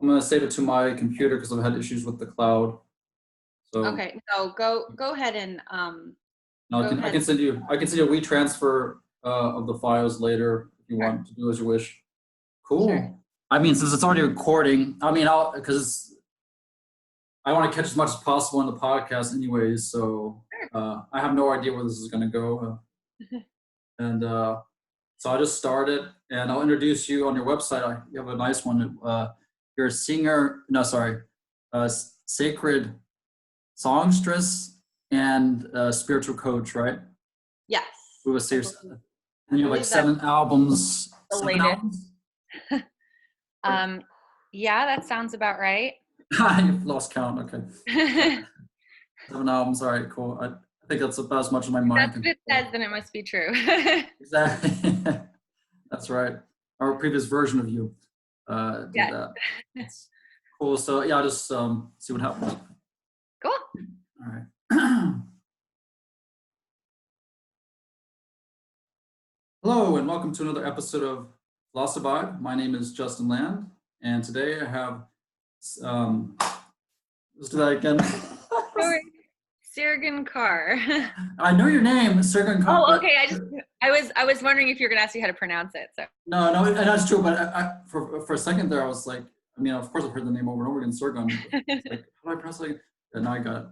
I'm gonna save it to my computer because I've had issues with the cloud. So Okay, no, go ahead and no, go I ahead. can send you a WeTransfer of the files later if you want to do as you wish. Cool. Sure. I mean, since it's already recording, I mean, because I want to catch as much as possible in the podcast, anyways. So I have no idea where this is gonna go, and so I just started, and I'll introduce you on your website. You have a nice one. You're a singer. No, sorry, sacred songstress and spiritual coach, right? Yes. We was serious. And you have like seven albums. The Seven latest. albums? Yeah, that sounds about right. You've lost count. Okay. 7 albums. All right, cool. I think that's about as much as my mind can. That's what it says, then it must be true. Exactly. That's right. Our previous version of you did that. That's cool. So yeah, I'll just see what happens. Cool. All right. Hello, and welcome to another episode of PhiloSoVibe. My name is Justin Land, and today I have let's do that again. Sirgun Kaur. I know your name, Sirgun Kaur. Oh, okay. I was wondering if you're gonna ask you how to pronounce it. So no, and that's true. But for a second there, I was like, I mean, of course, I've heard the name over and over again, Sirgun. Like, how do I pronounce it? And now I got it.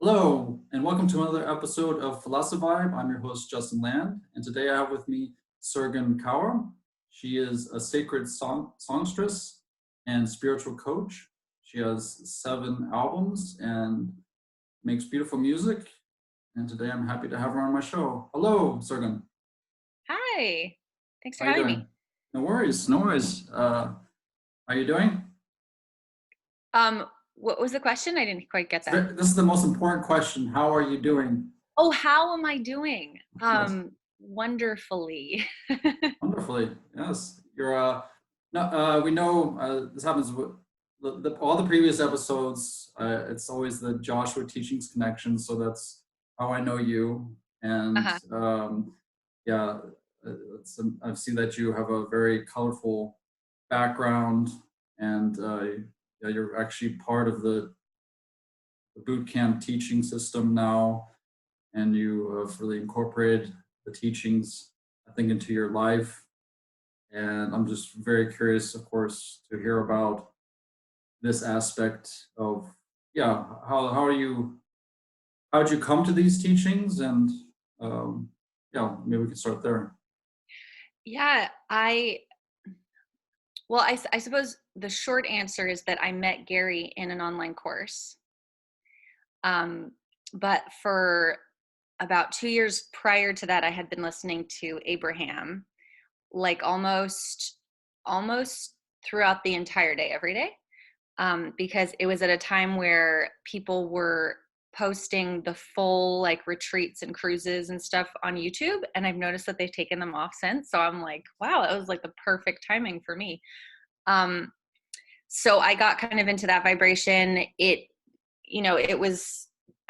Hello, and welcome to another episode of PhiloSoVibe. I'm your host, Justin Land, and today I have with me Sirgun Kaur. She is a sacred songstress and spiritual coach. She has 7 albums and makes beautiful music. And today I'm happy to have her on my show. Hello, Sirgun. Hi. Thanks for having me. No worries, no worries. How are you doing? What was the question? I didn't quite get that. This is the most important question. How are you doing? Oh, how am I doing? Yes. Wonderfully. Wonderfully, yes. You're no. We know this happens with all the previous episodes. It's always the Joshua Teachings connection, so that's how I know you. And yeah, I see that you have a very colorful background, and yeah, you're actually part of the boot camp teaching system now, and you have really incorporated the teachings, I think, into your life. And I'm just very curious, of course, to hear about this aspect of, yeah, how'd you come to these teachings? And yeah, maybe we can start there. Yeah, I suppose the short answer is that I met Gary in an online course. But for about 2 years prior to that, I had been listening to Abraham, like almost throughout the entire day, every day, because it was at a time where people were posting the full like retreats and cruises and stuff on YouTube, and I've noticed that they've taken them off since. So I'm like, wow, that was like the perfect timing for me. So I got kind of into that vibration.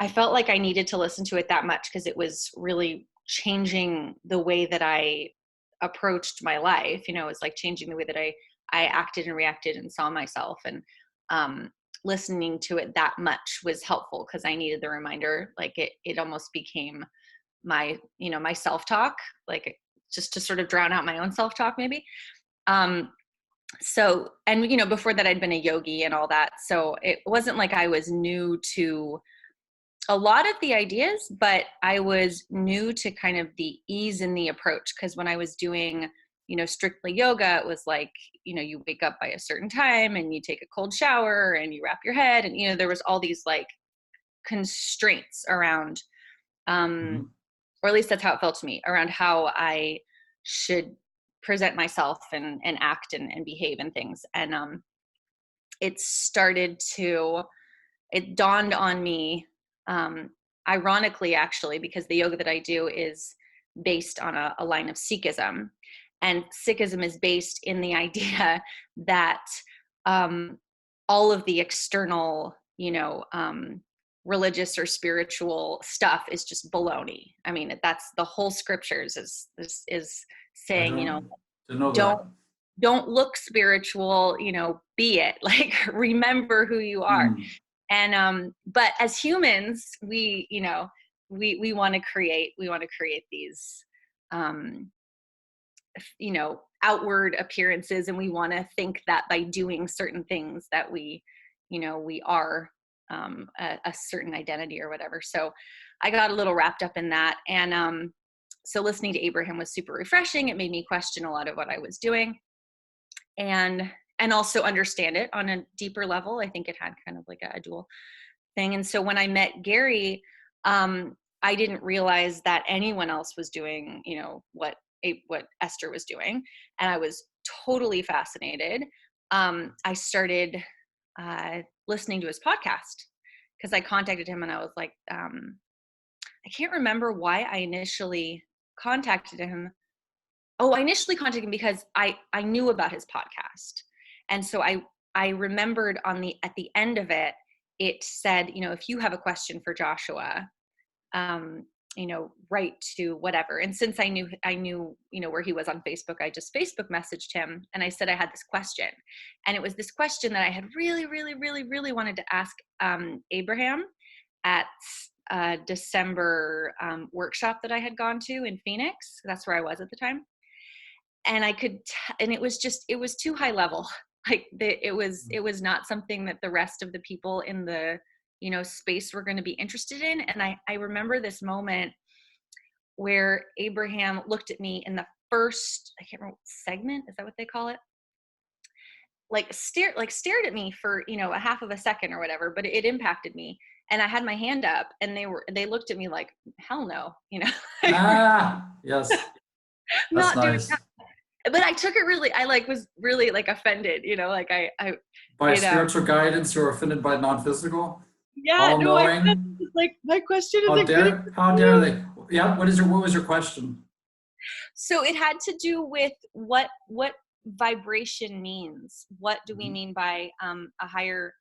I felt like I needed to listen to it that much because it was really changing the way that I approached my life. It was like changing the way that I acted and reacted and saw myself. And listening to it that much was helpful because I needed the reminder. Like it almost became my, my self-talk, like just to sort of drown out my own self-talk maybe. So, and, before that I'd been a yogi and all that. So it wasn't like I was new to a lot of the ideas, but I was new to kind of the ease in the approach. Cause when I was doing, strictly yoga, it was like, you wake up by a certain time and you take a cold shower and you wrap your head. And, there was all these like constraints around, or at least that's how it felt to me, around how I should present myself and act and behave and things. And it dawned on me, ironically, actually, because the yoga that I do is based on a line of Sikhism. And Sikhism is based in the idea that all of the external, religious or spiritual stuff is just baloney. I mean, that's the whole scriptures is saying, don't don't look spiritual, be it, like, remember who you are. And but as humans, we want to create these outward appearances, and we want to think that by doing certain things that we are a certain identity or whatever. So I got a little wrapped up in that, and so listening to Abraham was super refreshing. It made me question a lot of what I was doing, and also understand it on a deeper level. I think it had kind of like a dual thing. And so when I met Gary, I didn't realize that anyone else was doing, what Esther was doing. And I was totally fascinated. I started listening to his podcast because I contacted him, and I was like, I can't remember why I initially contacted him. Oh, I initially contacted him because I knew about his podcast. And so I remembered at the end of it, it said, if you have a question for Joshua, write to whatever. And since I knew, where he was on Facebook, I just Facebook messaged him, and I said I had this question. And it was this question that I had really, really, really, really wanted to ask Abraham at a December workshop that I had gone to in Phoenix. That's where I was at the time. And and it was too high level. Like it was not something that the rest of the people in the, space were going to be interested in. And I remember this moment where Abraham looked at me in the first, I can't remember, segment, is that what they call it? Stared at me for, a half of a second or whatever, but it impacted me. And I had my hand up, and they looked at me like, hell no, Yes. Not That's doing nice. that. But I took it really, I was really offended, I By spiritual guidance, you're offended by non-physical? yeah, no, All-knowing? my question is How dare they? Yeah, what was your question? So it had to do with what vibration means. What do we mean by a higher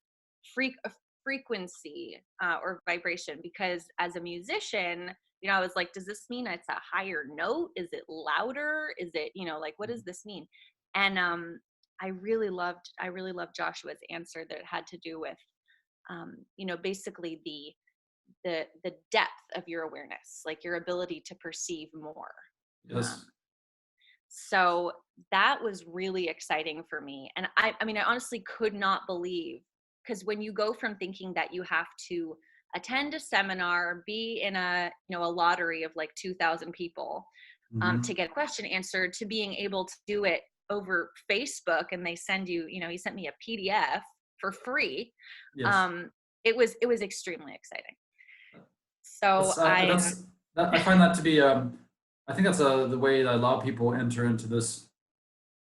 frequency or vibration? Because as a musician, I was like, does this mean it's a higher note? Is it louder? Is it, what does this mean? And I really loved Joshua's answer that had to do with, basically the depth of your awareness, like your ability to perceive more. Yes. So that was really exciting for me. And I honestly could not believe, because when you go from thinking that you have to attend a seminar, be in a lottery of like 2,000 people to get a question answered, to being able to do it over Facebook, and they send you, he sent me a PDF for free. Yes. It was extremely exciting. So I find that to be I think that's the way that a lot of people enter into this.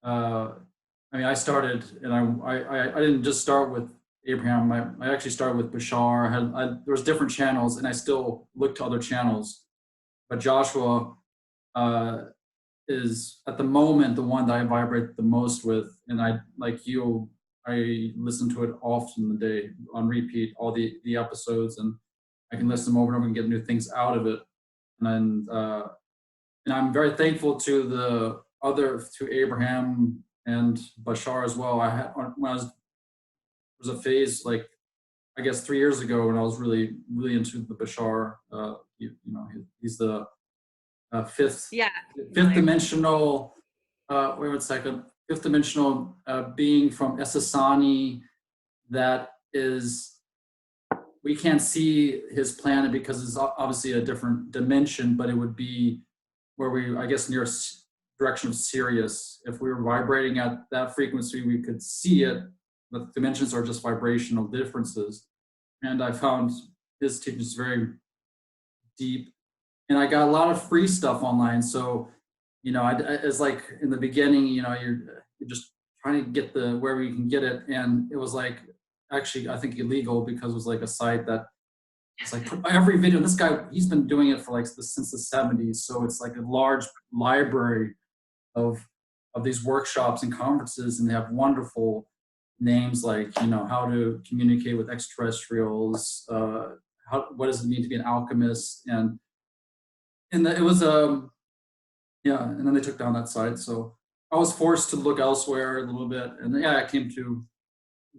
I started, and I didn't just start with Abraham. I actually started with Bashar. There was different channels, and I still look to other channels. But Joshua is at the moment the one that I vibrate the most with, and I listen to it often the day on repeat, all the episodes, and I can listen them over and over and get new things out of it. And I'm very thankful to Abraham and Bashar as well. There was a phase, like, I guess 3 years ago, when I was really, really into the Bashar. He's the fifth dimensional. Wait 1 second. Fifth dimensional being from Essassani that is. We can't see his planet because it's obviously a different dimension, but it would be where I guess, near direction of Sirius. If we were vibrating at that frequency, we could see it, but dimensions are just vibrational differences. And I found his teachings very deep, and I got a lot of free stuff online. So, it's like in the beginning, you're just trying to get wherever you can get it, and it was like, actually, I think illegal, because it was like a site that it's like every video. This guy, he's been doing it for since the 70s. So it's like a large library of these workshops and conferences, and they have wonderful names like, how to communicate with extraterrestrials, what does it mean to be an alchemist, and it was and then they took down that site. So I was forced to look elsewhere a little bit, and yeah, I came to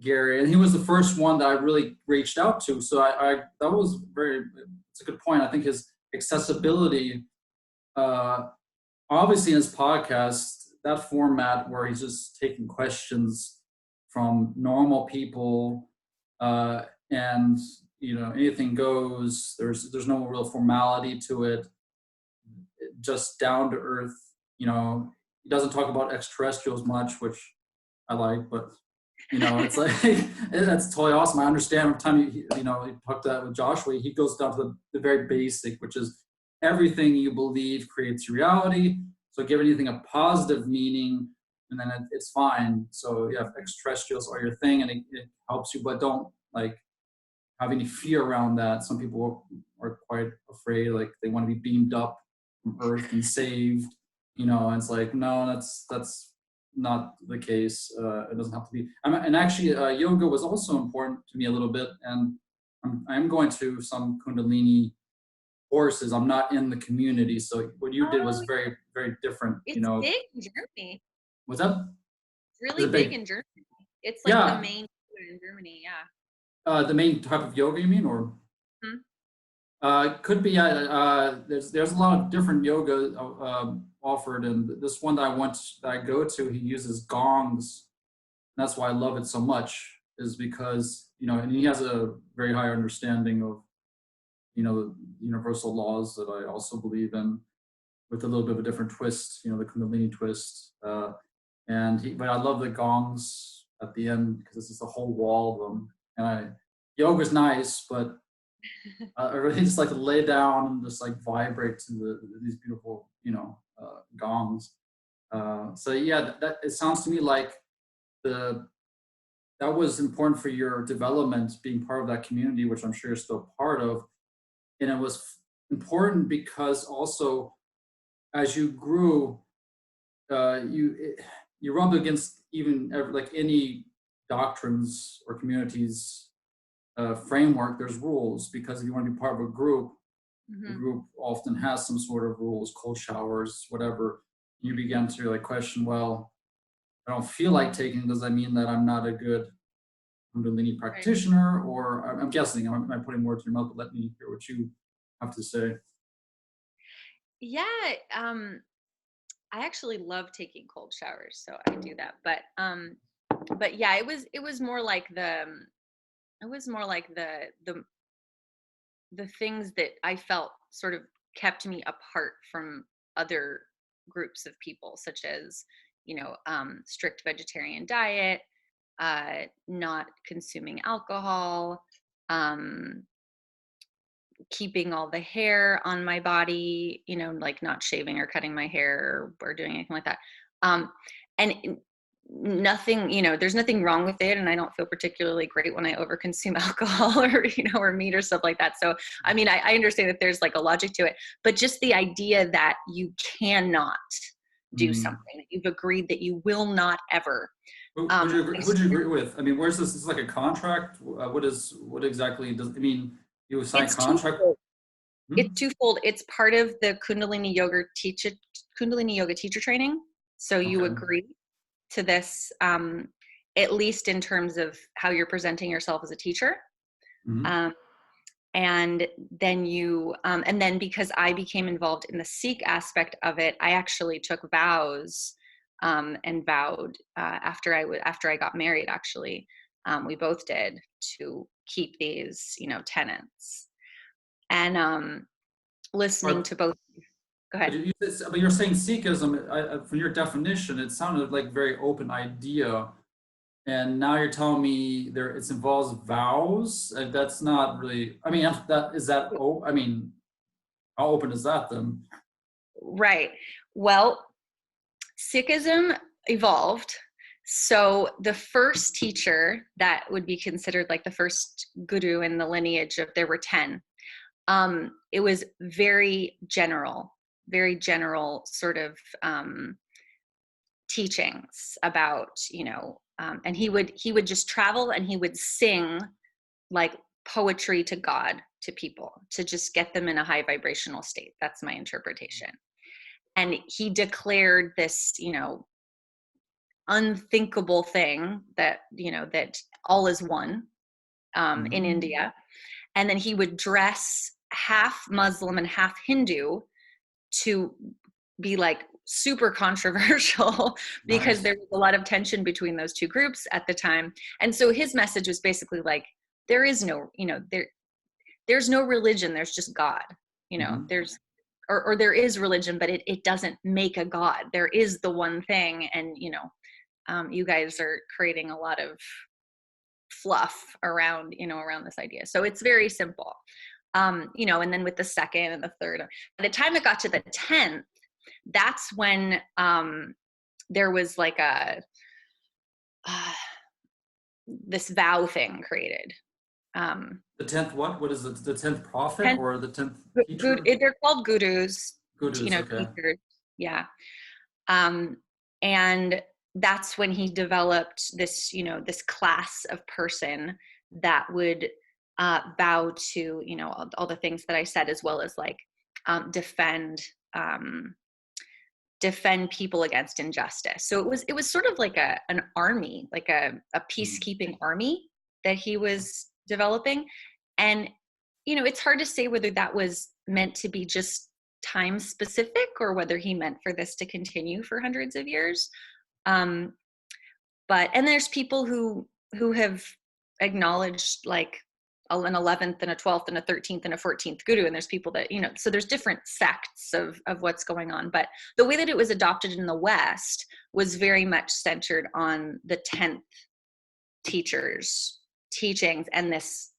Gary, and he was the first one that I really reached out to. So I that was very. It's a good point. I think his accessibility, uh, obviously in his podcast, that format where he's just taking questions from normal people, and anything goes. There's no real formality to it. Just down to earth. He doesn't talk about extraterrestrials much, which I like, but it's like that's totally awesome. I understand every time you talk to that with Joshua, he goes down to the very basic, which is everything you believe creates reality. So give anything a positive meaning, and then it's fine. So yeah, if extraterrestrials are your thing, and it helps you, but don't like have any fear around that. Some people are quite afraid, like they want to be beamed up from Earth and saved. And it's like, no, that's not the case. It doesn't have to be. And actually, yoga was also important to me a little bit. And I'm going to some Kundalini courses. I'm not in the community, so what you did was Oh, very, very different. it's big in Germany. Was that? It's Is really it big big? in Germany. It's like the Yeah. main food in Germany. Yeah. The main type of yoga, you mean, or? Hmm. Could be. There's a lot of different yoga offered, and this one that I go to, he uses gongs. And that's why I love it so much, is because and he has a very high understanding of the universal laws that I also believe in, with a little bit of a different twist, the Kundalini twist. But I love the gongs at the end because it's just a whole wall of them. And yoga's nice, but I really just like to lay down and just like vibrate to these beautiful, gongs. So yeah, that it sounds to me like that was important for your development, being part of that community, which I'm sure you're still part of. And it was important because also as you grew, you rubbed against even like any doctrines or communities framework. There's rules, because if you want to be part of a group, the Hmm. group often has some sort of rules, cold showers, whatever. You begin to like question, well, I don't feel like taking it. Does that mean that I'm not a good Kundalini Right. practitioner? Or I'm guessing, I'm putting words in your mouth, but let me hear what you have to say. Yeah. I actually love taking cold showers, so I do that. But yeah, it was more like the things that I felt sort of kept me apart from other groups of people, such as strict vegetarian diet, not consuming alcohol, um, keeping all the hair on my body, like not shaving or cutting my hair or doing anything like that. And nothing, there's nothing wrong with it. And I don't feel particularly great when I overconsume alcohol or meat or stuff like that. So, I mean, I understand that there's like a logic to it, but just the idea that you cannot do Mm. something that you've agreed that you will not ever. Would you I who'd you agree with? I mean, where's this? Is like a contract? What exactly does it mean? You sign a It's contract? twofold. Hmm? It's twofold. It's part of the Kundalini yoga teacher training. So you Okay. agree to this, at least in terms of how you're presenting yourself as a teacher. Hmm. Um, and then because I became involved in the Sikh aspect of it, I actually took vows, and vowed, after I got married. Actually, we both did, to keep these tenets. And listening But to both. Go ahead. but you're saying Sikhism. From your definition, it sounded like very open idea, and now you're telling me it involves vows. That's not really. I mean, that is that. Oh, I mean, how open is that then? Right. Well, Sikhism evolved. So the first teacher that would be considered like the first guru in the lineage of, there were 10. It was very general sort of teachings about, and he would just travel and he would sing like poetry to God, to people, to just get them in a high vibrational state. That's my interpretation. And he declared this, unthinkable thing that, that all is one, in India. And then he would dress half Muslim and half Hindu to be like super controversial because Nice. there was a lot of tension between those two groups at the time. And so his message was basically like, there is no, there's no religion, there's just God, there's, or there is religion, but it doesn't make a God. There is the one thing. And, you guys are creating a lot of fluff around, around this idea. So it's very simple. And then with the second and the third, by the time it got to the 10th, that's when there was like this vow thing created. The 10th what? What is it? The 10th prophet 10th, or the 10th teacher? they're called gurus, Gurus, okay. teachers. Yeah. And that's when he developed this, this class of person that would vow to, all the things that I said, as well as like defend people against injustice. So it was sort of like an army, like a peacekeeping army that he was developing. And, it's hard to say whether that was meant to be just time specific or whether he meant for this to continue for hundreds of years. And there's people who have acknowledged like an 11th and a 12th and a 13th and a 14th guru. And there's people that, so there's different sects of what's going on. But the way that it was adopted in the West was very much centered on the 10th teachers' teachings and this,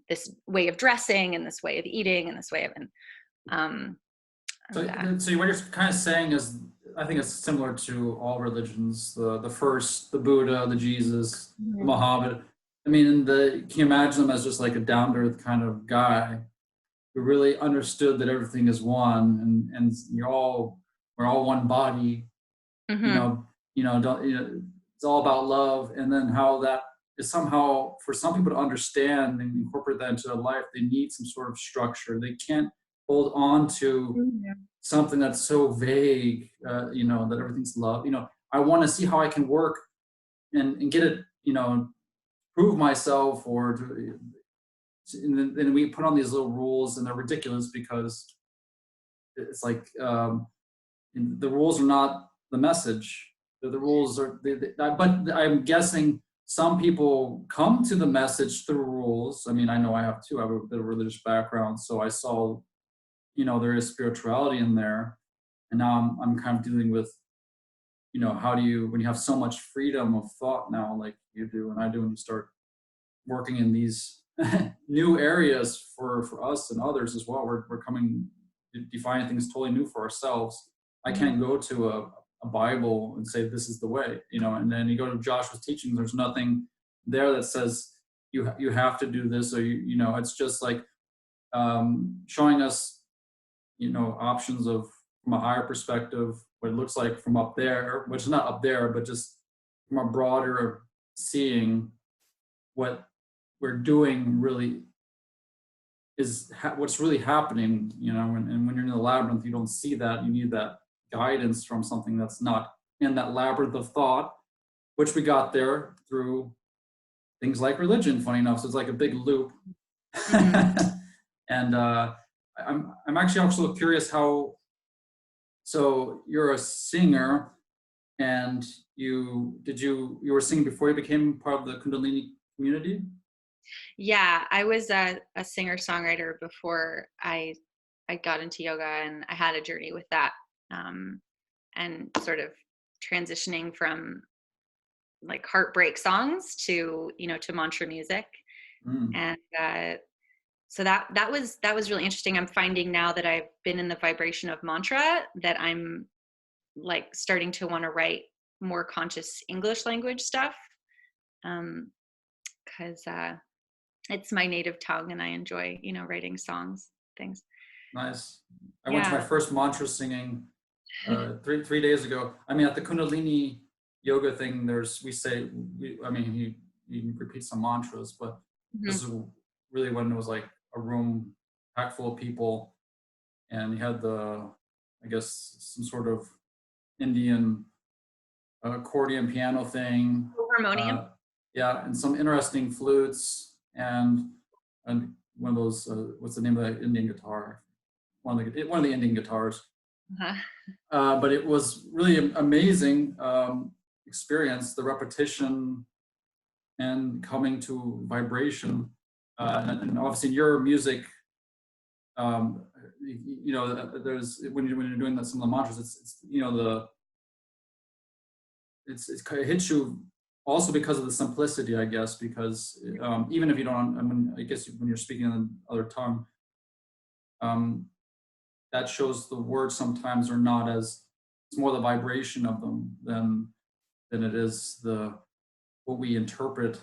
this way of dressing and this way of eating and this way of, so what you're kind of saying is, I think it's similar to all religions, the first, the Buddha, the Jesus, Muhammad. I mean, can you imagine them as just like a down-to-earth kind of guy who really understood that everything is one and we're all one body, it's all about love. And then how that is somehow, for some people to understand and incorporate that into their life, they need some sort of structure. They can't hold on to something that's so vague, that everything's love. I want to see how I can work and get it, prove myself, and then we put on these little rules, and they're ridiculous because it's like the rules are not the message. The rules are, but I'm guessing some people come to the message through rules. I mean, I know I have too. I have a bit of religious background, so I saw, there is spirituality in there, and now I'm kind of dealing with, how do you, when you have so much freedom of thought now, like you do and I do, and you start working in these new areas for us and others as well. We're coming, defining things totally new for ourselves. I can't go to a Bible and say this is the way, and then you go to Joshua's teaching. There's nothing there that says you have to do this, or it's just like showing us, options of from a higher perspective, what it looks like from up there, which is not up there, but just from a broader seeing what we're doing really is what's really happening, and when you're in the labyrinth, you don't see that. You need that guidance from something that's not in that labyrinth of thought, which we got there through things like religion, funny enough. So it's like a big loop. And I'm actually also curious how, so you're a singer, and you were singing before you became part of the Kundalini community? Yeah, I was a singer-songwriter before I got into yoga, and I had a journey with that, and sort of transitioning from like heartbreak songs to to mantra music, and so that was really interesting. I'm finding now that I've been in the vibration of mantra that I'm like starting to want to write more conscious English language stuff, because it's my native tongue and I enjoy, writing songs, things. Nice. I went to my first mantra singing 3 days ago. I mean, at the Kundalini yoga thing, he repeats some mantras, but this is really when it was like a room packed full of people, and he had some sort of Indian accordion piano thing. Harmonium. Yeah, and some interesting flutes and one of those what's the name of that Indian guitar? One of the Indian guitars. But it was really amazing experience. The repetition and coming to vibration, and obviously in your music, there's when you're doing some of the mantras, it's it hits you also because of the simplicity, I guess, because even if you don't, I mean, I guess when you're speaking in another tongue, that shows the words sometimes are not as, it's more the vibration of them than it is what we interpret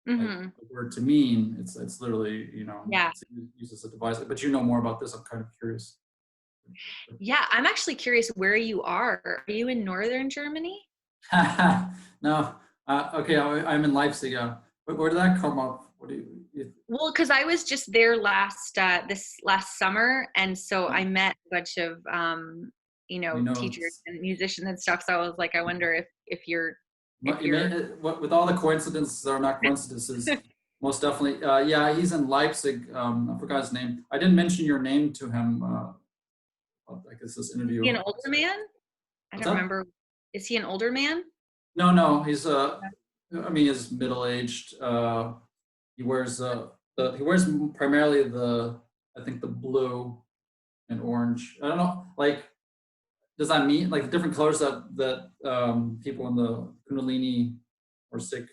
like the word to mean. It's literally, it's used as a device. But you know more about this. I'm kind of curious. Yeah, I'm actually curious where you are. Are you in northern Germany? No. Okay, I'm in Leipzig. But where did that come up? What do you Well, because I was just there this last summer, and so I met a bunch of teachers and musicians and stuff. So I was like, I wonder if you're with all the coincidences that are not coincidences, most definitely. Yeah, he's in Leipzig. I forgot his name. I didn't mention your name to him. I guess this interview. Is he an older man? I don't remember. Is he an older man? No. He's he's middle-aged. He wears primarily I think the blue and orange. I don't know, like, does that mean like the different colors that people in the Kundalini or Sikh?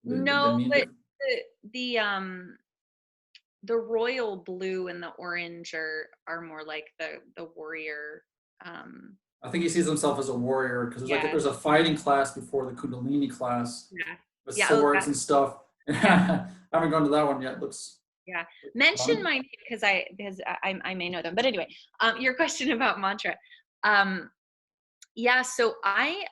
No, but the royal blue and the orange are more like the warrior. I think he sees himself as a warrior because there's a fighting class before the Kundalini class with swords and stuff. I haven't gone to that one yet. Mention my name because I may know them. But anyway, your question about mantra. So I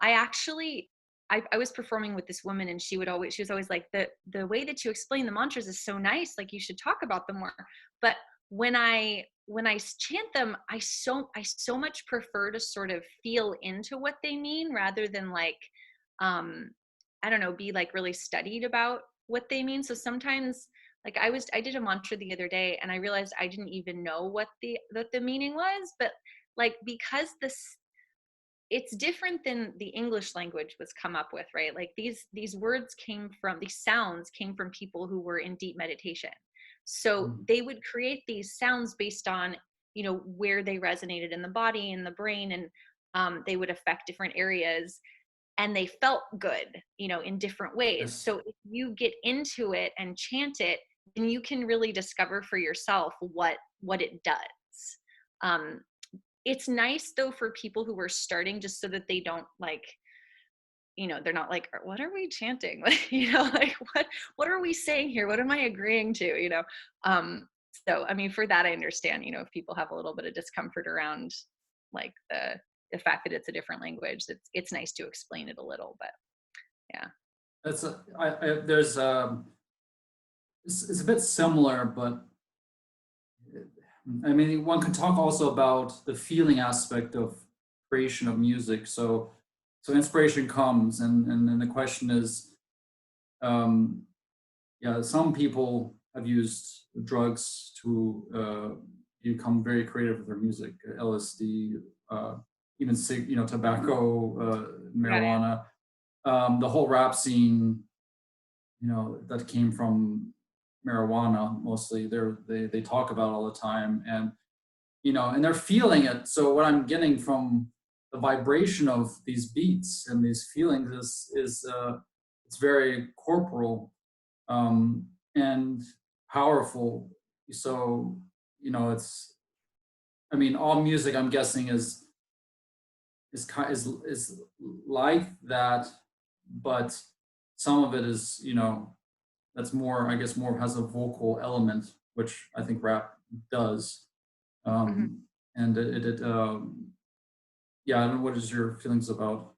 actually I was performing with this woman, and she was always like, the way that you explain the mantras is so nice, like you should talk about them more. But when I chant them, I so much prefer to sort of feel into what they mean rather than like I don't know, be like really studied about what they mean. So sometimes like I did a mantra the other day, and I realized I didn't even know what the meaning was, but like because it's different than the English language was come up with, right? Like these sounds came from people who were in deep meditation. So they would create these sounds based on, where they resonated in the body and the brain, and they would affect different areas, and they felt good, in different ways. Yes. So if you get into it and chant it, then you can really discover for yourself what it does. It's nice though for people who are starting, just so that they don't like, they're not like, what are we chanting? Like what are we saying here? What am I agreeing to? So, I mean, for that, I understand, if people have a little bit of discomfort around like the fact that it's a different language, it's nice to explain it a little, but yeah. It's a bit similar, but I mean, one could talk also about the feeling aspect of creation of music. So inspiration comes, and then the question is, some people have used drugs to become very creative with their music, LSD, even tobacco, marijuana, the whole rap scene, that came from marijuana mostly. They talk about all the time, and and they're feeling it. So what I'm getting from the vibration of these beats and these feelings is it's very corporal and powerful. So it's, I mean, all music, I'm guessing, is like that, but some of it is that's more, I guess, more has a vocal element, which I think rap does. And I don't know, what is your feelings about,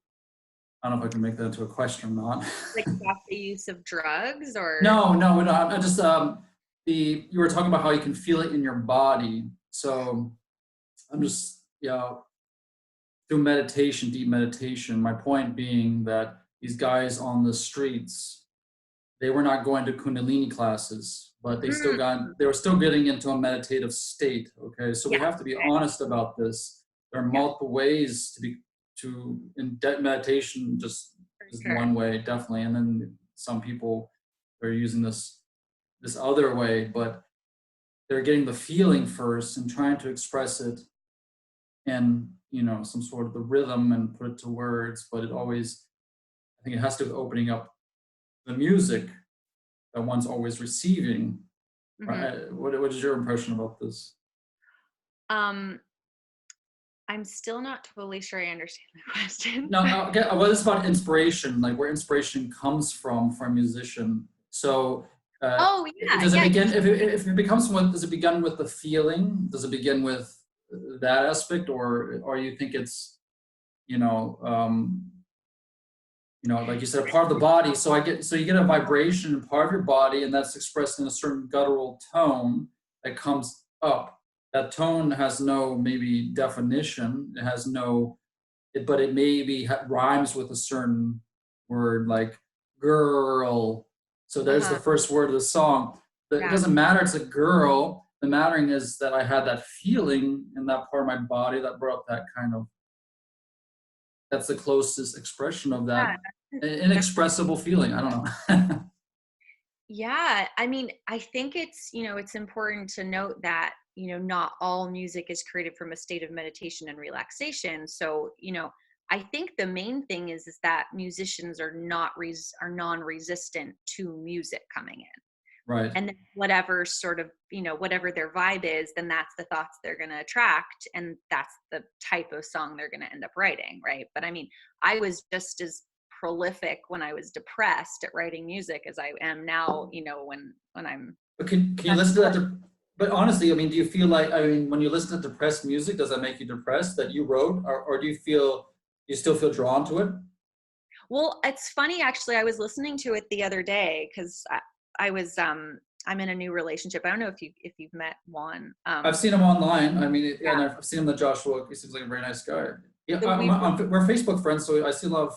I don't know if I can make that into a question or not. Like about the use of drugs or? No, I just, you were talking about how you can feel it in your body. So I'm just, through meditation, deep meditation. My point being that these guys on the streets, they were not going to Kundalini classes, but they were still getting into a meditative state. Okay, so we Yeah. have to be honest about this. There are multiple ways meditation just is Sure. one way, definitely, and then some people are using this other way, but they're getting the feeling first and trying to express it in some sort of the rhythm and put it to words. But I think it has to be opening up the music that one's always receiving. Right? What is your impression about this? I'm still not totally sure I understand the question. No, okay. Well, it's about inspiration, like where inspiration comes from for a musician. So, Oh yeah, does it yeah. begin? If it becomes one, does it begin with the feeling? Does it begin with that aspect, or you think it's, like you said, a part of the body? So you get a vibration in part of your body, and that's expressed in a certain guttural tone that comes up. That tone has no maybe definition. It has no but it maybe rhymes with a certain word like girl. So there's the first word of the song. It doesn't matter, it's a girl. The mattering is that I had that feeling in that part of my body that brought up that that's the closest expression of that inexpressible feeling. I don't know. Yeah, I mean, I think it's important to note that, not all music is created from a state of meditation and relaxation. So, I think the main thing is that musicians are non-resistant to music coming in. Right. And then whatever sort of, whatever their vibe is, then that's the thoughts they're going to attract. And that's the type of song they're going to end up writing. Right. But I mean, I was just as prolific when I was depressed at writing music as I am now, when I'm. But can you listen to that? But honestly, I mean, do you feel like, when you listen to depressed music, does that make you depressed that you wrote, or do you still feel drawn to it? Well, it's funny, actually. I was listening to it the other day because I was I'm in a new relationship. I don't know if you've met Juan. I've seen him online. I mean, and I've seen him with Joshua. He seems like a very nice guy. Yeah, we're Facebook friends, so I see a lot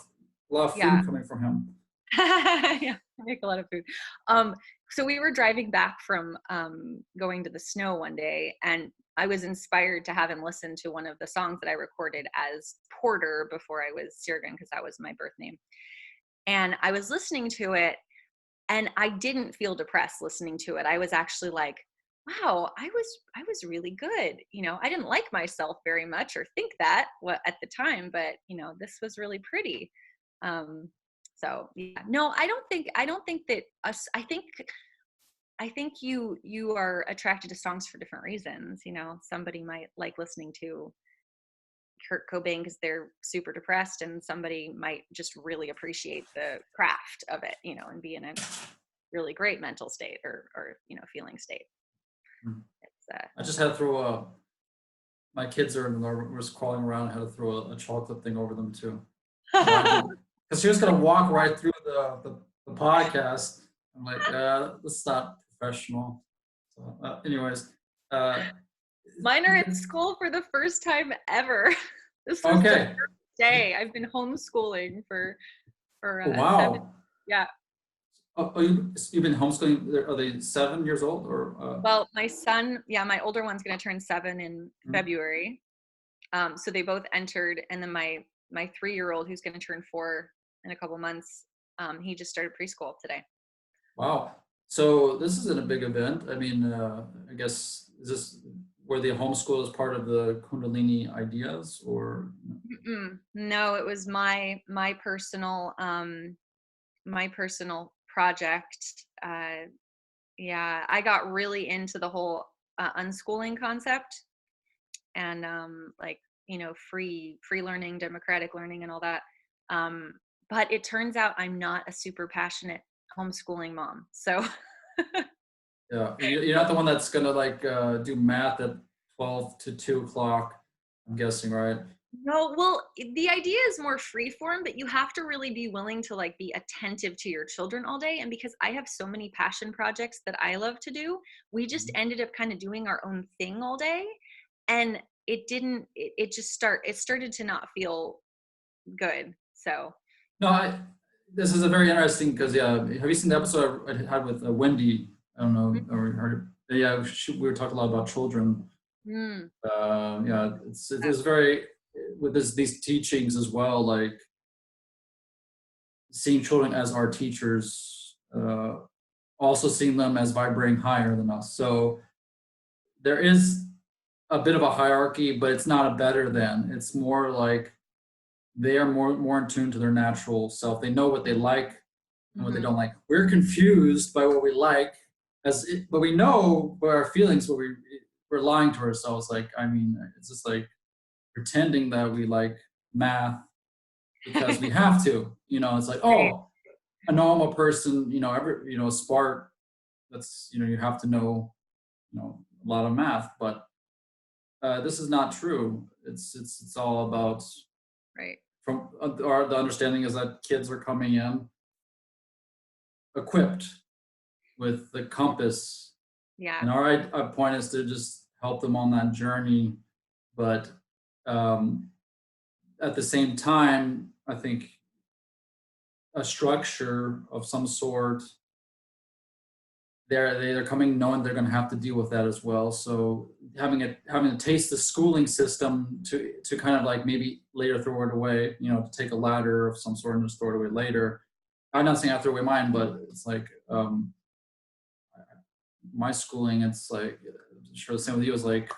of food coming from him. Yeah, I make a lot of food. So we were driving back from going to the snow one day, and I was inspired to have him listen to one of the songs that I recorded as Porter before I was Sirgun, because that was my birth name. And I was listening to it, and I didn't feel depressed listening to it. I was actually like, wow, I was really good. I didn't like myself very much or think that at the time, but this was really pretty. So yeah, no, I don't think that I think you are attracted to songs for different reasons. Somebody might like listening to Kurt Cobain because they're super depressed, and somebody might just really appreciate the craft of it, and be in a really great mental state or feeling state. I just had to throw my kids was crawling around, had to throw a chocolate thing over them too. Because she was gonna walk right through the podcast. I'm like, let's not professional. So, anyways, mine are at school for the first time ever. This was the first day. I've been homeschooling for wow. 7. Yeah. Oh, you've been homeschooling. Are they 7 years old or? Well, my son, my older one's going to turn 7 in February. So they both entered, and then my 3-year-old, who's going to turn 4 in a couple months, he just started preschool today. Wow. So this isn't a big event. I mean, I guess, is this where the homeschool is part of the Kundalini ideas, or? No, it was my personal project. I got really into the whole unschooling concept, and free learning, democratic learning, and all that. But it turns out I'm not a super passionate homeschooling mom. So yeah, you're not the one that's gonna do math at 12 to 2 o'clock, I'm guessing, right? No, well, the idea is more freeform, but you have to really be willing to be attentive to your children all day. And because I have so many passion projects that I love to do, we just ended up kind of doing our own thing all day. And it started to not feel good. So No, this is a very interesting because yeah, have you seen the episode I had with Wendy? I don't know, or heard it. Yeah, we were talking a lot about children. mm, Yeah, it is very with these teachings as well, like seeing children as our teachers, also seeing them as vibrating higher than us. So there is a bit of a hierarchy, but it's not a better than. It's more like they are more in tune to their natural self. They know what they like and what they mhm. don't like. We're confused by what we like, but we know by our feelings what we're lying to ourselves. Like, I mean, it's just like pretending that we like math because we have to. It's like, Right. oh, a normal person, a Spark. That's you have to know, a lot of math, but this is not true. It's all about Right. from the understanding is that kids are coming in equipped with the compass, Yeah. and our point is to just help them on that journey. But um, at the same time, I think a structure of some sort. They're coming knowing they're going to have to deal with that as well. So having to taste the schooling system to kind of like maybe later throw it away, to take a ladder of some sort and just throw it away later. I'm not saying I throw away mine, but it's like my schooling. It's like I'm sure the same with you. Is like,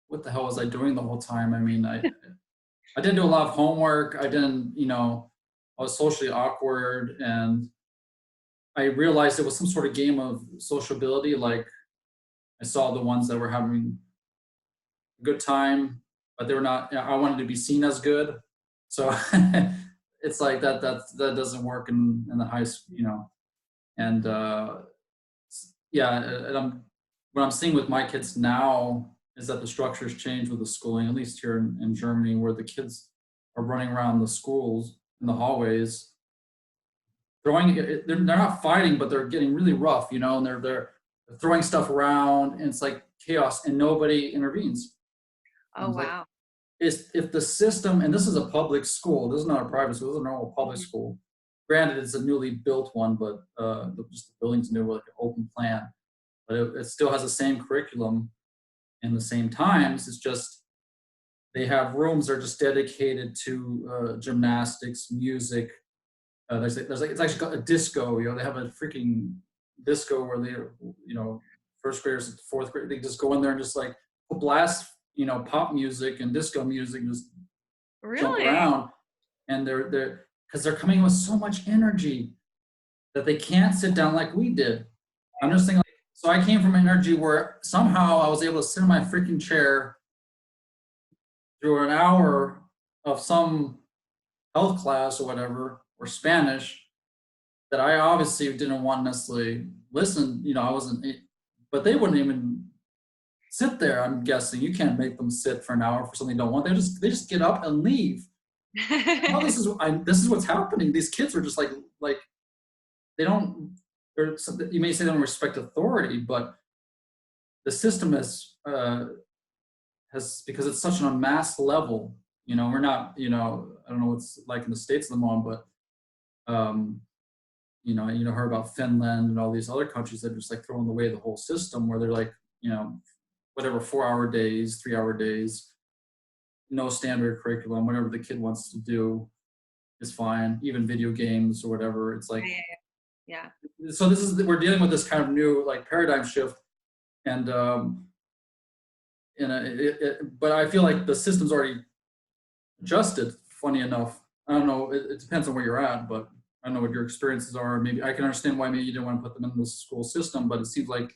what the hell was I doing the whole time? I mean, I didn't do a lot of homework. I didn't, I was socially awkward, and I realized it was some sort of game of sociability. Like I saw the ones that were having a good time, but they were not. I wanted to be seen as good, so it's like that doesn't work in the high school, And yeah, and what I'm seeing with my kids now is that the structures change with the schooling, at least here in Germany, where the kids are running around the schools in the hallways throwing they're not fighting, but they're getting really rough, and they're throwing stuff around, and it's like chaos, and nobody intervenes. And Oh, it's like, wow. if the system, and this is a public school, this is not a private school, this is a normal public Mhm. school. Granted, it's a newly built one, but just the building's new, like an open plan, but it still has the same curriculum and the same times. It's just they have rooms that are just dedicated to gymnastics, music. There's like it's actually called a disco. They have a freaking disco where they, first graders, fourth grade, they just go in there and just like blast, pop music and disco music, and just jump Really? around. And they're because they're coming with so much energy that they can't sit down like we did. I'm just thinking, like, so I came from energy where somehow I was able to sit in my freaking chair through an hour of some health class or whatever, or Spanish, that I obviously didn't want to necessarily listen. I wasn't, but they wouldn't even sit there. I'm guessing you can't make them sit for an hour for something they don't want. They just get up and leave. Oh, this is what's happening. These kids are just like they don't. You may say they don't respect authority, but the system has because it's such an unmasked level. We're not. I don't know what's like in the States at the moment, but heard about Finland and all these other countries that are just like throwing away the whole system where they're like, whatever, 4-hour days, 3-hour days, no standard curriculum, whatever the kid wants to do is fine, even video games or whatever. It's like, Yeah. Yeah. so we're dealing with this kind of new like paradigm shift. And, but I feel like the system's already adjusted, funny enough. I don't know, it depends on where you're at, but I don't know what your experiences are. Maybe I can understand why maybe you didn't want to put them in the school system, but it seems like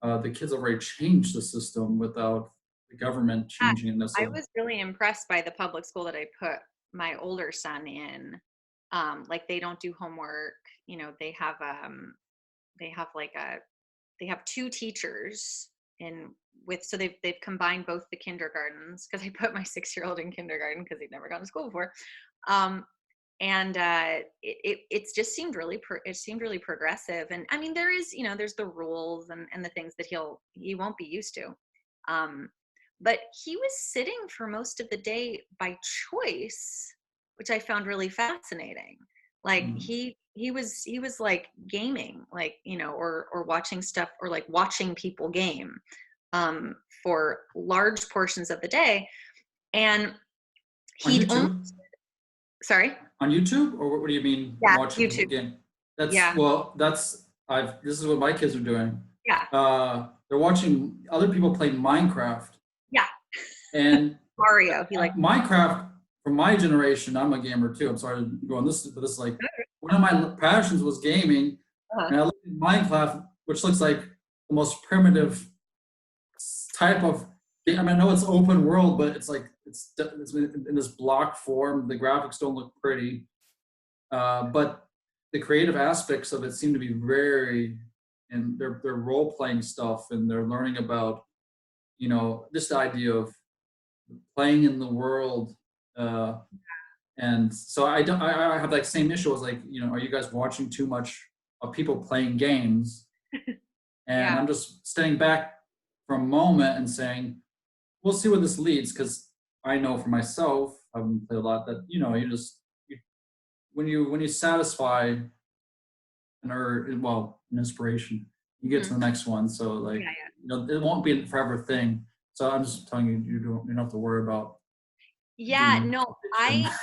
the kids already changed the system without the government Yeah. changing it I necessarily. was really impressed by the public school that I put my older son in. Like they don't do homework. They have like they have two teachers in with so they've combined both the kindergartens because I put my 6-year-old in kindergarten because he'd never gone to school before. Um, and it's just seemed it seemed really progressive. And I mean, there's the rules and the things that he won't be used to. Um, but he was sitting for most of the day by choice, which I found really fascinating. Like Mm. he was like gaming, like, you know, or watching stuff, or like watching people game for large portions of the day. And On he'd only, YouTube? sorry? On YouTube, or what do you mean Yeah, watching people YouTube. game? Yeah. This is what my kids are doing. Yeah. They're watching other people play Minecraft, Yeah. and Mario. He like, Minecraft, from my generation, I'm a gamer too. I'm sorry to go on this, but this is like one of my passions was gaming. uh, And I look at Minecraft, which looks like the most primitive type of. I mean, I know it's open world, but it's like it's in this block form. The graphics don't look pretty, but the creative aspects of it seem to be very, and they're role playing stuff, and they're learning about, you know, this idea of playing in the world. Uh, and so I have that same issue. I was like, you know, are you guys watching too much of people playing games? And yeah. I'm just staying back for a moment and saying, we'll see where this leads, because I know for myself, I've played a lot, that, you know, when you satisfy an inspiration, you get to Mhm. the next one. So like, Yeah, yeah. you know, it won't be a forever thing. So I'm just telling you, you don't have to worry about Yeah, being no, addiction.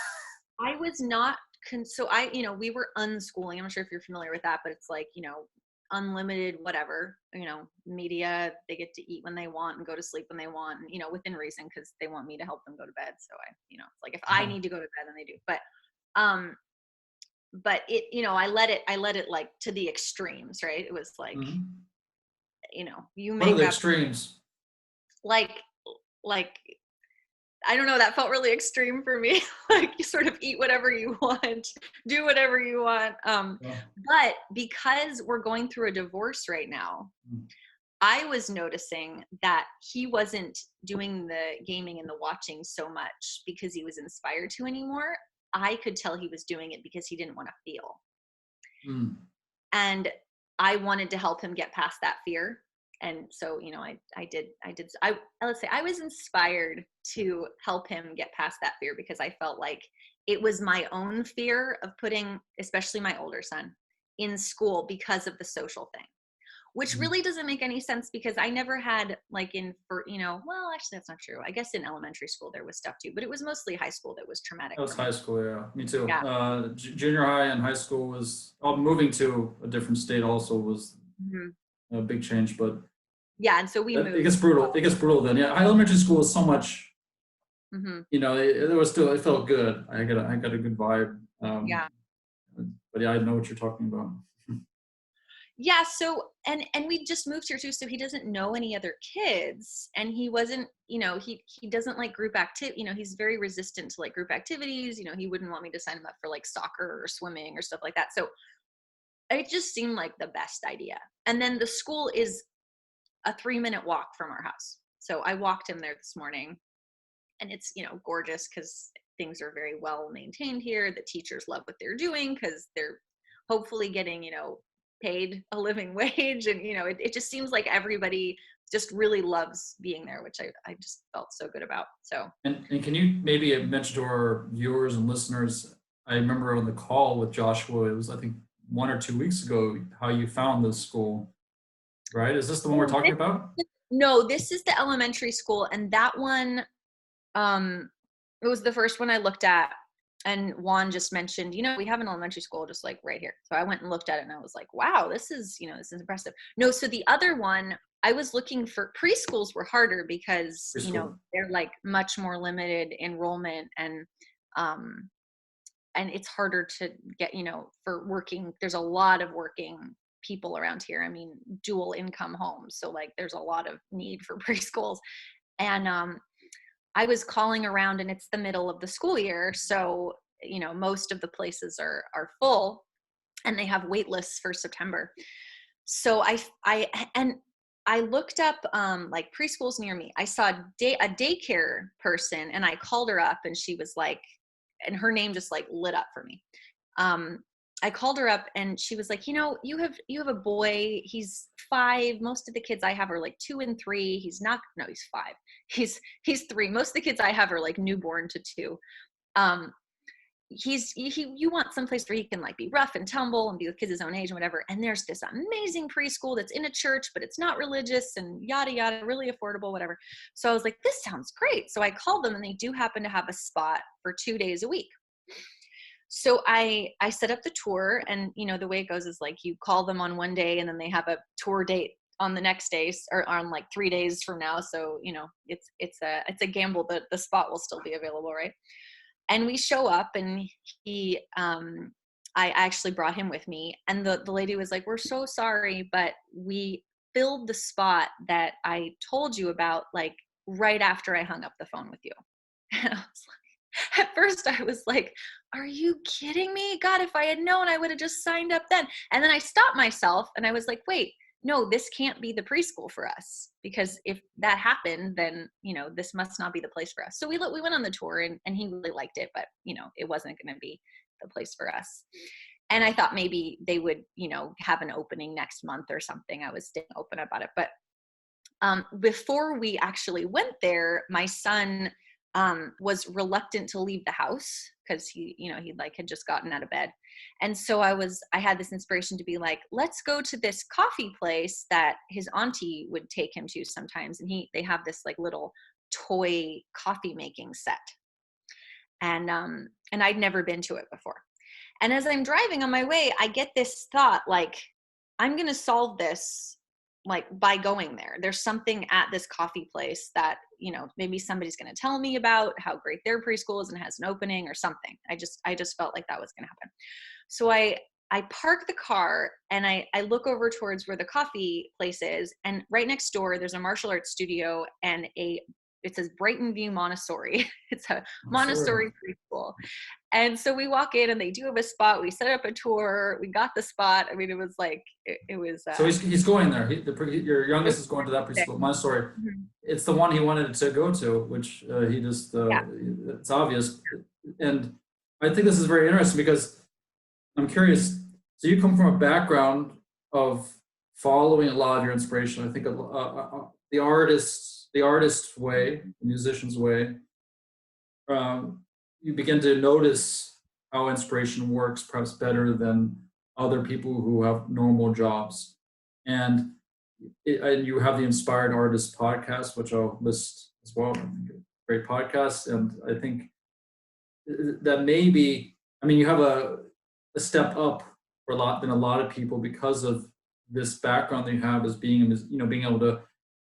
I was not so you know, we were unschooling. I'm not sure if you're familiar with that, but it's like, you know, unlimited whatever, you know, media, they get to eat when they want and go to sleep when they want, and, you know, within reason, because they want me to help them go to bed. So I, you know, it's like if I need to go to bed, then they do. Um, but it, you know, I let it like to the extremes, right? It was like, Mhm. you know, you What are make the up extremes? like like I don't know, that felt really extreme for me. Like you sort of eat whatever you want, do whatever you want. Well, But because we're going through a divorce right now, mm, I was noticing that he wasn't doing the gaming and the watching so much because he was inspired to anymore. I could tell he was doing it because he didn't want to feel. mm, And I wanted to help him get past that fear. And so, you know, let's say I was inspired to help him get past that fear, because I felt like it was my own fear of putting, especially my older son, in school because of the social thing, which mm. really doesn't make any sense, because I never had like you know, well, actually that's not true. I guess in elementary school there was stuff too, but it was mostly high school that was traumatic That was for high me. school, yeah. Me too. Yeah. Junior high and high school was, moving to a different state also was Hmm. a big change, but Yeah. And so we it moved. gets brutal. It gets brutal then. Yeah, elementary school was so much, Hmm. you know, it was still, it felt good. I got a good vibe. Yeah. But yeah, I know what you're talking about. Yeah, so and we just moved here too, so he doesn't know any other kids, and he wasn't, you know, he doesn't like group activity, you know, he's very resistant to like group activities, you know, he wouldn't want me to sign him up for like soccer or swimming or stuff like that. So it just seemed like the best idea. And then the school is a 3-minute walk from our house. So I walked him there this morning, and it's, you know, gorgeous because things are very well maintained here. The teachers love what they're doing because they're hopefully getting, you know, paid a living wage, and you know, it just seems like everybody just really loves being there, which I just felt so good about. So And can you maybe mention to our viewers and listeners, I remember on the call with Joshua, it was, I think, 1 or 2 weeks ago, how you found this school, right? Is this the one we're oh, talking about? no, this is the elementary school, and that one, um it was the first one I looked at, and Juan just mentioned, you know, we have an elementary school just like right here. So I went and looked at it, and I was like, wow, this is, you know, this is impressive. No, so the other one, I was looking for, preschools were harder because, you know, Preschool. they're like much more limited enrollment, um and it's harder to get, you know, for working, there's a lot of working people around here. I mean, dual income homes. So like there's a lot of need for preschools. And I was calling around, and it's the middle of the school year. So, you know, most of the places are full, and they have wait lists for September. So and I looked up like preschools near me. I saw a daycare person, and I called her up, and she was like, and her name just like lit up for me. Um, I called her up and she was like, you have a boy. He's 5. Most of the kids I have are like 2 and 3. He's 5. He's 3. Most of the kids I have are like newborn to 2. Um, you want someplace where he can like be rough and tumble and be with kids his own age and whatever. And there's this amazing preschool that's in a church, but it's not religious and yada, yada, really affordable, whatever. So I was like, this sounds great. So I called them and they do happen to have a spot for 2 days a week. So I set up the tour, and the way it goes is like you call them on one day and then they have a tour date on the next day, or on like 3 days from now. So, it's a gamble that the spot will still be available. Right. And we show up and I actually brought him with me, and the lady was like, we're so sorry, but we filled the spot that I told you about, like right after I hung up the phone with you. And I was like, at first I was like, are you kidding me? God, if I had known, I would have just signed up then. And then I stopped myself and I was like, wait, no, this can't be the preschool for us, because if that happened, then, this must not be the place for us. So we went on the tour and he really liked it, but it wasn't going to be the place for us. And I thought maybe they would, have an opening next month or something. I was staying open about it. But before we actually went there, my son was reluctant to leave the house because he had just gotten out of bed. And so I had this inspiration to be like, let's go to this coffee place that his auntie would take him to sometimes. And they have this like little toy coffee making set. And I'd never been to it before. And as I'm driving on my way, I get this thought, like, I'm going to solve this like by going there. There's something at this coffee place that, maybe somebody's going to tell me about how great their preschool is and has an opening or something. I just felt like that was going to happen. So I park the car and I look over towards where the coffee place is. And right next door, there's a martial arts studio and it says Brighton View Montessori. It's a Montessori preschool. And so we walk in and they do have a spot. We set up a tour. We got the spot. I mean, it was like, it was. So he's going there. Your youngest is going to that preschool, Montessori. Mm-hmm. It's the one he wanted to go to, which he just, it's obvious. And I think this is very interesting because I'm curious. So you come from a background of following a lot of your inspiration. I think the artist way, the musician's way, you begin to notice how inspiration works perhaps better than other people who have normal jobs. And you have the Inspired Artist podcast, which I'll list as well. I think a great podcast. And I think that maybe, you have a step up for than a lot of people because of this background that you have as being able to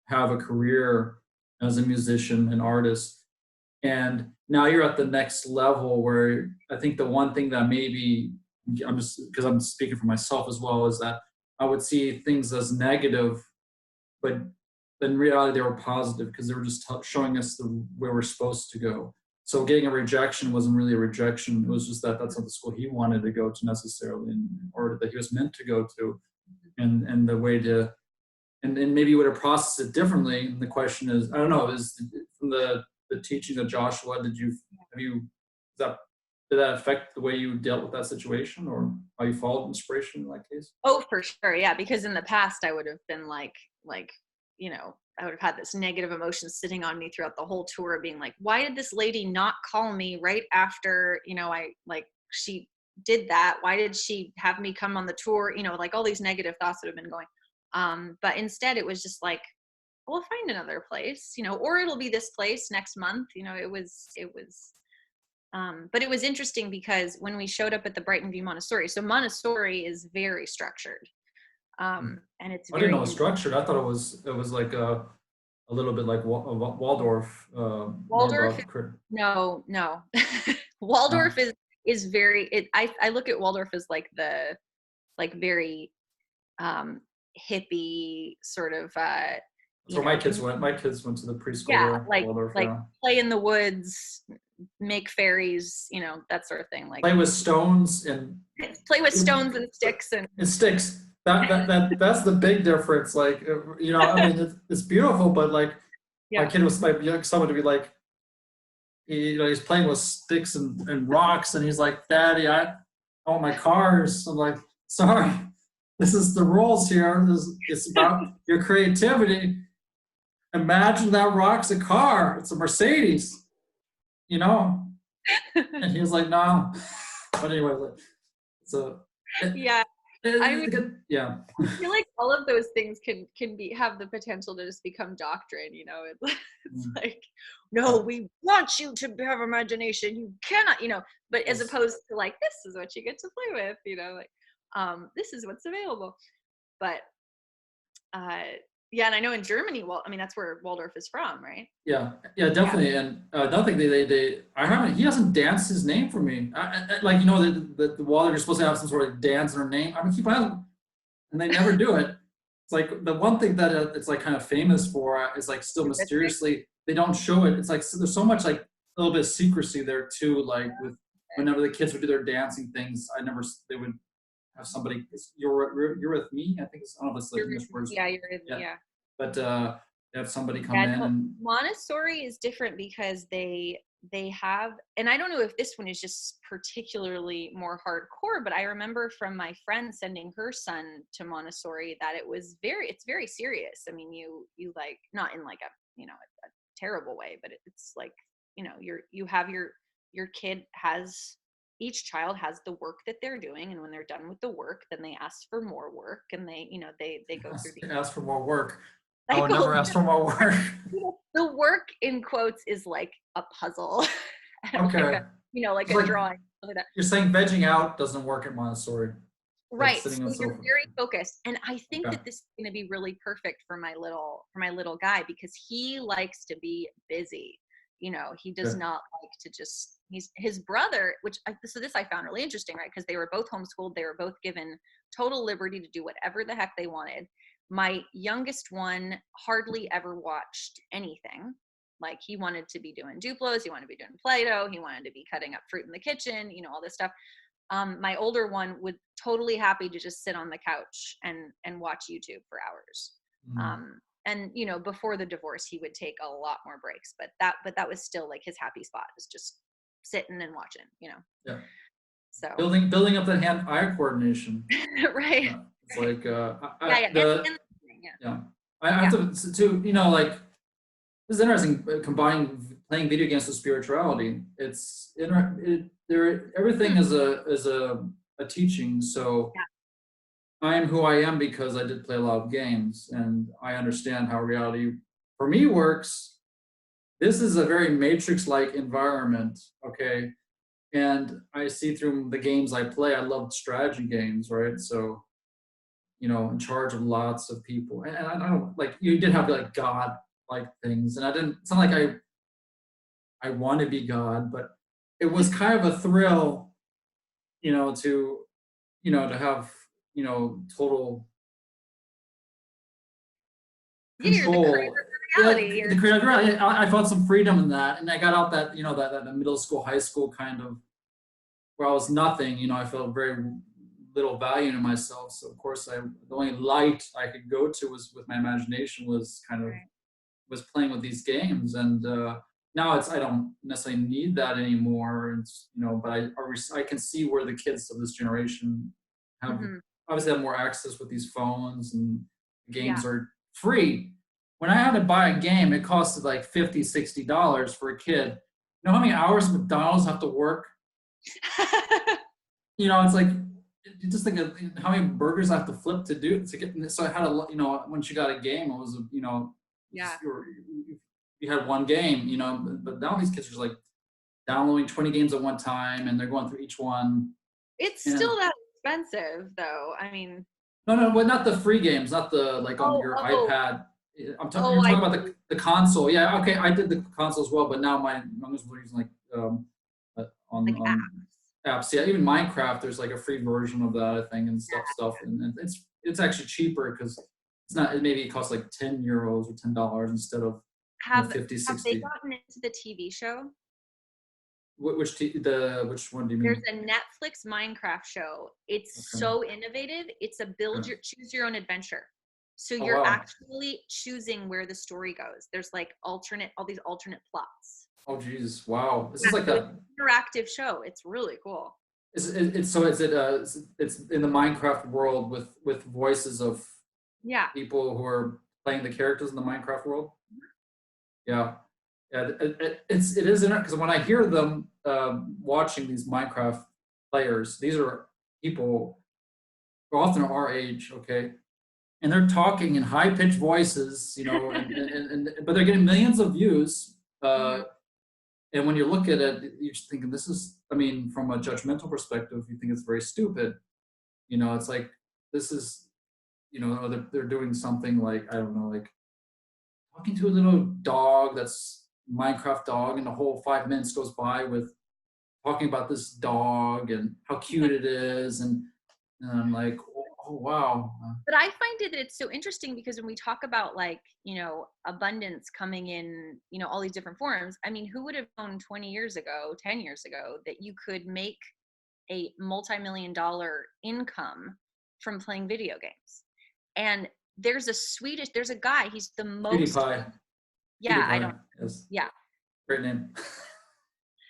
have a career as a musician and artist. And now you're at the next level where I think the one thing that maybe, because I'm speaking for myself as well, is that I would see things as negative, but in reality they were positive because they were just showing us where we're supposed to go. So getting a rejection wasn't really a rejection. It was just that that's not the school he wanted to go to necessarily, or that he was meant to go to. And the way to, and maybe you would have processed it differently. And the question is, I don't know, is from the teaching of Joshua, did that affect the way you dealt with that situation or how you followed inspiration in that case? Oh, for sure. Yeah. Because in the past I would have been like, I would have had this negative emotion sitting on me throughout the whole tour, being like, why did this lady not call me right after, she did that? Why did she have me come on the tour? Like all these negative thoughts that have been going. But instead it was just like, we'll find another place, or it'll be this place next month. But it was interesting because when we showed up at the Brighton View Montessori, so Montessori is very structured. And it's I didn't know it was structured. I thought it was like a little bit like Waldorf. Waldorf. No. Waldorf is very. I look at Waldorf as like the very hippie sort of. So my kids went to the preschool. Yeah, like Waldorf, play in the woods, make fairies, that sort of thing. Like play with stones and sticks and sticks. That's the big difference. Like, it's beautiful, but like my kid was like someone to be like, he's playing with sticks and rocks, and he's like, Daddy, oh, my cars. I'm like, sorry, this is the rules here. It's about your creativity. Imagine that rock's a car. It's a Mercedes, you know? And he was like, no. But anyway, so Yeah. I mean, yeah. I feel like all of those things can have the potential to just become doctrine, it's like, no, we want you to have imagination, you cannot, but as opposed to like, this is what you get to play with, like this is what's available. But yeah, and I know in Germany, well, I mean, that's where Waldorf is from, right? Yeah, definitely. Yeah. And nothing. I haven't. He hasn't danced his name for me. Like the Waldorf, you're supposed to have some sort of dance in her name. I mean, keep on, and they never do it. It's like the one thing that it's like kind of famous for is like still mysteriously they don't show it. It's like so there's so much like a little bit of secrecy there too. Like with whenever the kids would do their dancing things, they would have somebody. You're with me. I think I don't know if it's like English words. Yeah, you're with me. Yeah. But have somebody come in and Montessori is different because they have, and I don't know if this one is just particularly more hardcore, but I remember from my friend sending her son to Montessori that it's very serious. I mean, you like, not in like a terrible way, but it's like, you have your kid has, each child has the work that they're doing, and when they're done with the work, then they ask for more work, and they go through ask for more work. I would never ask for more work. The work in quotes is like a puzzle. Okay. Like a drawing. Like that. You're saying vegging out doesn't work at Montessori. Right. So you're very focused. And I think that this is going to be really perfect for my little guy, because he likes to be busy. He does not like to just, his brother, so this I found really interesting, right? Because they were both homeschooled. They were both given total liberty to do whatever the heck they wanted. My youngest one hardly ever watched anything. Like, he wanted to be doing Duplos, he wanted to be doing Play-Doh, he wanted to be cutting up fruit in the kitchen, all this stuff. My older one would totally happy to just sit on the couch and watch YouTube for hours. And before the divorce, he would take a lot more breaks, but that was still like his happy spot, was just sitting and watching. Yeah. So building up that hand-eye coordination. Right. Yeah. It's like I have to like, this is interesting, combining playing video games with spirituality. Everything is a teaching. So I am who I am because I did play a lot of games, and I understand how reality for me works. This is a very Matrix-like environment, okay? And I see through the games I play, I love strategy games, right? So, in charge of lots of people. And I don't, like, you did have like God-like things, and it's not like I want to be God, but it was kind of a thrill, to have, total control. The creative reality. I felt some freedom in that, and I got out that that middle school, high school kind of where I was nothing. I felt very little value in myself. So of course, the only light I could go to was with my imagination, was kind of was playing with these games, and now I don't necessarily need that anymore. It's but I can see where the kids of this generation have obviously have more access with these phones, and games are free. When I had to buy a game, it costed like $50-$60 for a kid. You know how many hours McDonald's have to work? It's like, you just think of how many burgers I have to flip to get. So I had when she got a game, it was you had one game, but now these kids are like downloading 20 games at one time, and they're going through each one. It's still that expensive, though. I mean, no, but not the free games, not the like on your iPad. You're talking about the console. Yeah, okay, I did the console as well, but now my youngest was using like on apps. Yeah, even Minecraft, there's like a free version of that, I think, and stuff, and it's actually cheaper because it's not. Maybe it costs like €10 or $10 instead of 50, 60. Have they gotten into the TV show? Which one do you mean? There's a Netflix Minecraft show. It's so innovative. It's a choose your own adventure. So you're actually choosing where the story goes. There's like all these alternate plots. Oh geez, wow! This is like an interactive show. It's really cool. It's in the Minecraft world with voices of Yeah. people who are playing the characters in the Minecraft world. Yeah, yeah. It is interesting because when I hear them watching these Minecraft players, these are people who often are our age, okay, and they're talking in high pitched voices, but they're getting millions of views. Mm-hmm. And when you look at it, you're just thinking, this is, I mean, from a judgmental perspective, you think it's very stupid. It's like, this is, they're doing something like, I don't know, like talking to a little dog that's Minecraft dog, and the whole 5 minutes goes by with talking about this dog and how cute it is. And I'm like, oh wow. But I find that it's so interesting because when we talk about like, abundance coming in, all these different forms, I mean, who would have known 20 years ago, 10 years ago, that you could make a multi-million-dollar income from playing video games? And there's a guy, he's the most, PewDiePie. yeah, I PewDiePie, don't, yes. yeah. Great name.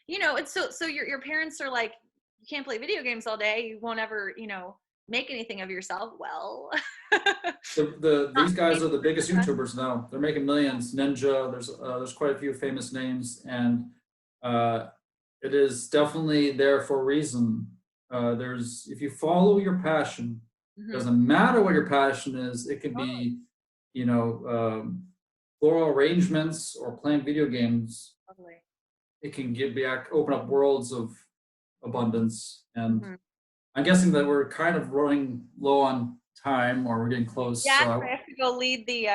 It's so your parents are like, you can't play video games all day. You won't ever, make anything of yourself. Well, These guys are the biggest YouTubers now. They're making millions. Ninja, there's quite a few famous names, and it is definitely there for a reason. If you follow your passion, doesn't matter what your passion is. It can be, floral arrangements or playing video games. Totally. It can open up worlds of abundance. And I'm guessing that we're kind of running low on time, or we're getting close. Yeah, so I have to go lead the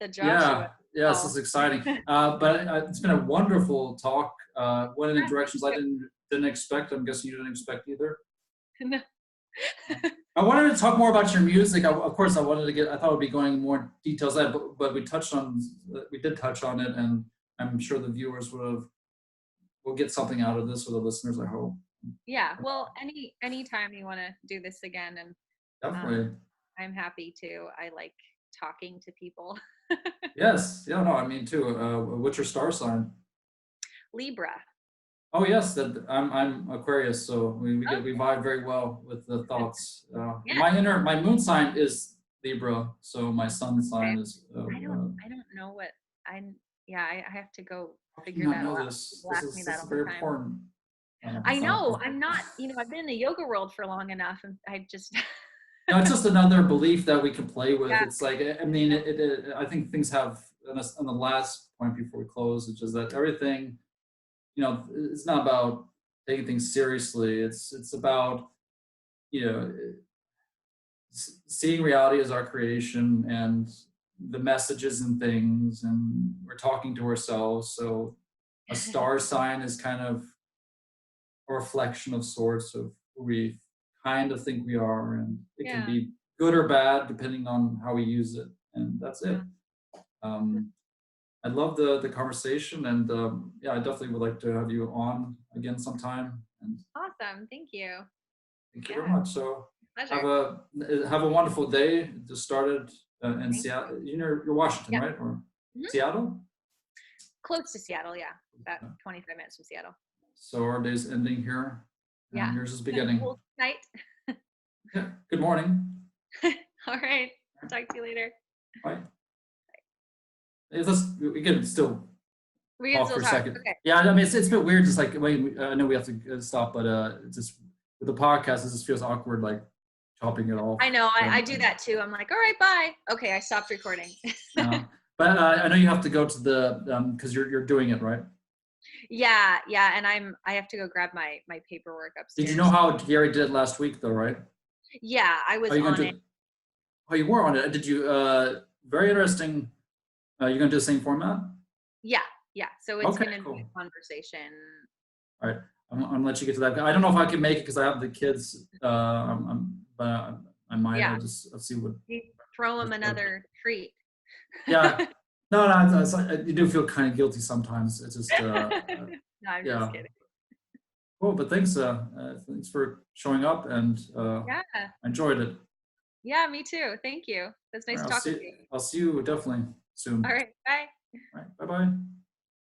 Joshua. Yeah, this is exciting. But it's been a wonderful talk. Went in directions I didn't expect. I'm guessing you didn't expect either. No. I wanted to talk more about your music. Of course, I thought we'd be going in more details, but we did touch on it, and I'm sure the viewers will get something out of this, or the listeners, I hope. Yeah, well, anytime you want to do this again, and definitely, I'm happy to. I like talking to people. Yes, yeah, no, I mean too. What's your star sign? Libra. Oh yes, I'm Aquarius, so we vibe very well with the thoughts. Yeah. My moon sign is Libra, so my sun sign is. I don't know what I'm. Yeah, I have to go figure that out. Know this. This is very important. I know. I'm not. I've been in the yoga world for long enough, and I just. No, it's just another belief that we can play with. Yeah. It's like, I mean, I think things have, on the last point before we close, which is that everything, it's not about taking things seriously. It's about, seeing reality as our creation and the messages and things, and we're talking to ourselves. So a star sign is kind of a reflection of sorts of who we kind of think we are, and it can be good or bad depending on how we use it, and that's it. I love the conversation, and I definitely would like to have you on again sometime. And awesome, thank you. Thank you very much. So have a wonderful day. It just started in Seattle. You're Washington, right? Or Seattle? Close to Seattle, yeah. About 25 minutes from Seattle. So our day's ending here. Yeah. Yours is beginning. Night. Yeah. Good morning. All right. Talk to you later. Bye. We can still talk for a second. Okay. Yeah, I mean, it's a bit weird. Just like, I know we have to stop, but it's just with the podcast, it just feels awkward, like chopping it off. I know. I do that too. I'm like, all right, bye. Okay, I stopped recording. But I know you have to go to the because you're doing it, right? Yeah, and I have to go grab my paperwork upstairs. Did you know how Gary did last week, though? Right? Yeah, I was on it. Oh, you were on it. Did you? Very interesting. You're gonna do the same format? Yeah. So it's gonna be a conversation. All right, I'm gonna let you get to that. I don't know if I can make it because I have the kids. But I might. I'll see what. You throw them another treat. Yeah. No, you do feel kind of guilty sometimes. It's just. No, I'm just kidding. Cool, but thanks for showing up, and I enjoyed it. Yeah, me too. Thank you. That's nice talking to you. I'll see you definitely soon. All right, bye. All right, bye-bye.